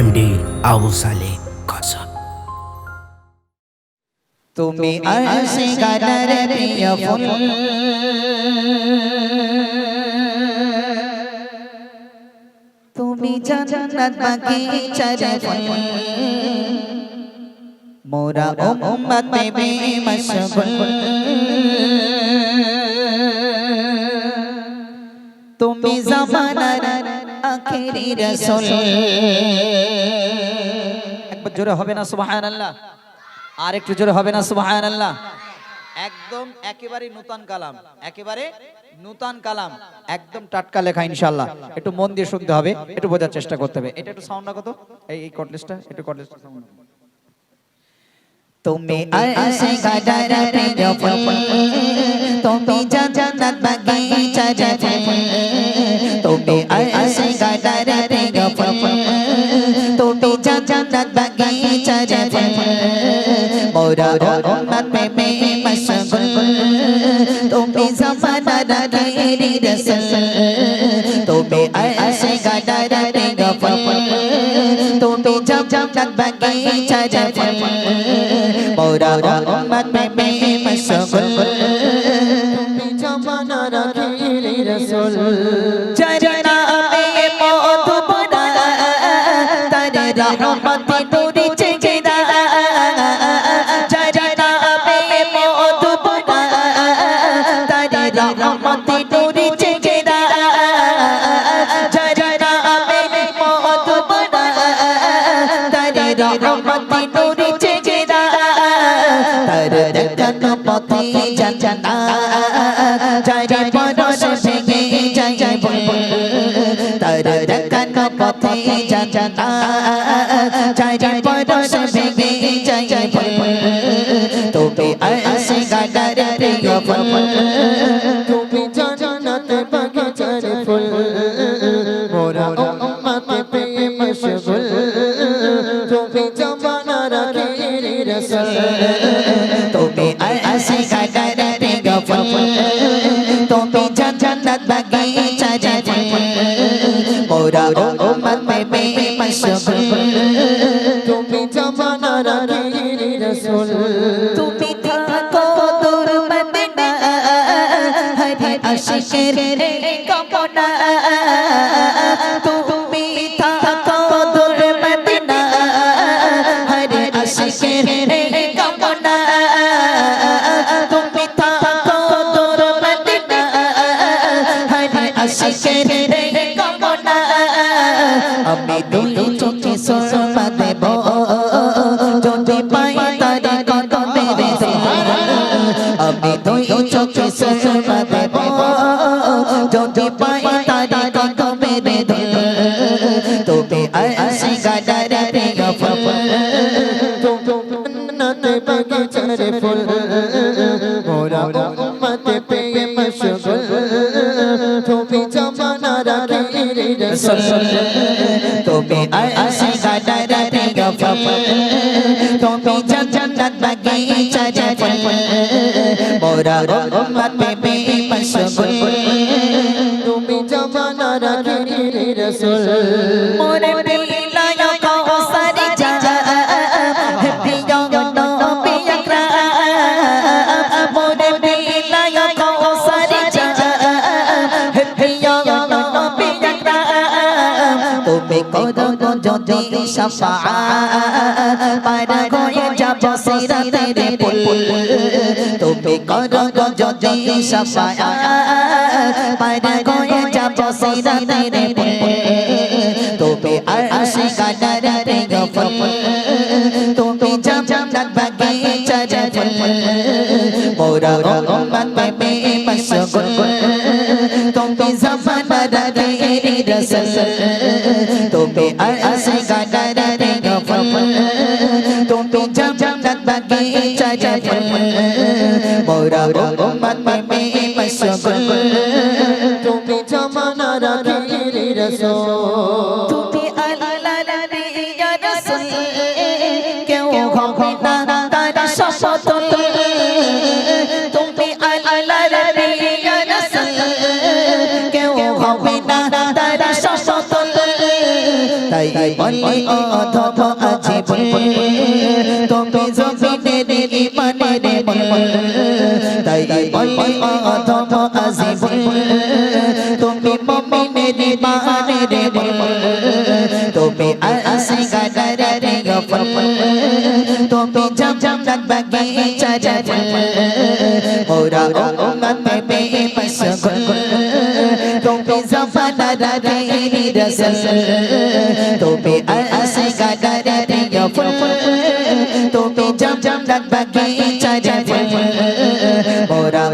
MD Abu Saleh কাসম। তুমি আরশে কাদার প্রিয় ফুল, তুমি জান্নাত বাগিচার ফুল, মোরা উম্মত মে মশগুল, তুমি জামানার আখেরি রাসূল। একবার জোরে হবে না সুবহানাল্লাহ? আর একটু জোরে হবে না সুবহানাল্লাহ? একদম একেবারে নূতন কালাম, একেবারে নূতন কালাম, একদম টাটকা লেখা ইনশাআল্লাহ। একটু মন দিয়ে শুনতে হবে, একটু বোঝার চেষ্টা করতে হবে। এটা একটু সাউন্ড না কত, এই কর্ডলেসটা একটু কর্ডলেসটা সাউন্ড। তুমি আরশে কাদার প্রিয় ফুল, তুমি জান্নাত বাগিচার ফুল, তুমি আরশে কাদার প্রিয় ফুল, তুমি জান্নাত বাগিচার ফুল, মোরা উম্মত মে মশগুল, তুমি জামানার আখেরি রাসূল, তুমি আরশে কাদার প্রিয় ফুল, তুমি জান্নাত বাগিচার ফুল, মোরা উম্মত মে মশগুল, তুমি জামানার আখেরি রাসূল। জানা মে মধু ভরা তার রহমতে নূরে চেহারা, জানা মে মধু ভরা তার রহমতে নূরে চেহারা, জানা মে মধু ভরা তার রহমতে নূরে চেহারা, তার দেখানো পথে জানা যায় পরশ ভেঙে যায় বুলবুল, তার দেখানো পথে জানা যায় পরশ ভেঙে যায় বুলবুল, তুমি আরশে কাদার প্রিয় ফুল, তুমি জান্নাত বাগিচার ফুল, মোরা উম্মত মে মশগুল, তুমি জামানার আখেরি রাসূল, তুমি আরশে কাদার প্রিয় ফুল, তুমি জান্নাত বাগিচার ফুল, মোরা উম্মত মে মশগুল, তুমি জামানার আখেরি রাসূল। তুমি থাকো দূর মদিনা হরে আশিকের কামনা, তুমি থাকো দূর মদিনা হরে আশিকের কামনা, তুমি থাকো দূর মদিনা হরে আশিকের কামনা, আমি দুই চোখে সুরমা দেব যদি পাই তার কদমের ধুল, আমি দুই চোখে সুরমা দেব যদি পাই তার কদমের ধুল, তুমি আরশে কাদার প্রিয় ফুল, তুমি জান্নাত বাগিচার ফুল, মোরা উম্মত মে মশগুল, তুমি জামানার আখেরি রাসূল, তুমি আরশে কাদার প্রিয় ফুল, তুমি জান্নাত বাগিচার ফুল, মোরা উম্মত মে মশগুল, তুমি জামানার আখেরি রাসূল। মোরে পিলায় কওসার জা প্রিয় নবী আকরাম, মোরে পিলায় কওসার জা প্রিয় নবী আকরাম, তুমি করো যদি শাফাআত পার হয়ে যাব সিরাতের পুল, তুমি করো যদি শাফাআত পার হয়ে যাব সিরাতের পুল, তুমি আরশে কাদার প্রিয় ফুল, তুমি জান্নাত বাগিচার ফুল, মোরা উম্মত মে মশগুল, তুমি জামানার আখেরি রাসূল, তুমি আরশে কাদার প্রিয় ফুল, তুমি জান্নাত বাগিচার ফুল, মোরা উম্মত মে মশগুল, তুমি জামানার আখেরি রাসূল। তুমি আল্লাহর প্রিয় রাসূল, কেউ হবে না তার সমতুল, তুমি আল্লাহর প্রিয় রাসূল, কেউ হবে না তার সমতুল, তাই বলি অধম আজীবন তুমি জমিনের ইমানের মন তাই বলি অধম আজীবন তুমি মুমিনের ইমানের মন তুমি আসে গাদারে গফল তুমি জান্নাত বাগিচা জাফল মোরা উম্মত মে বেবস তুমি জাফানা রে রসল তুমি আসে গাদারে গফল তুমি জান্নাত বাগিচা জাফল মোরা